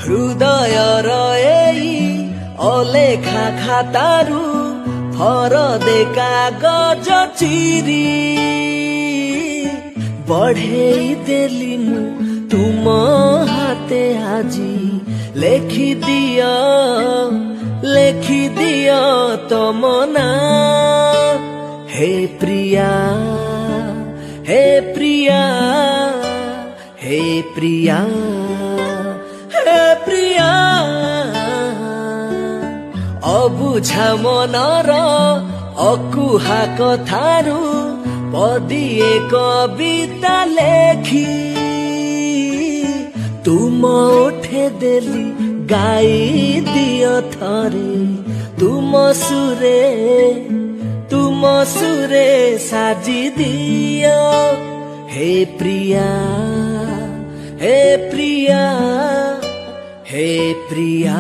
हृदयर एई अलेखा खातारू फरदे कागज चिरी बढ़ेई देली मु तुम हाते आजी लेखि दिया तम ना हे प्रिया हे प्रिया हे प्रिया हे प्रिया अबुझा मनर अकुहा कथारू पदिए कविता लेखी तुम उठे देली गाई दियो थरे तुम सुरे साजी दियो हे प्रिया हे प्रिया हे प्रिया।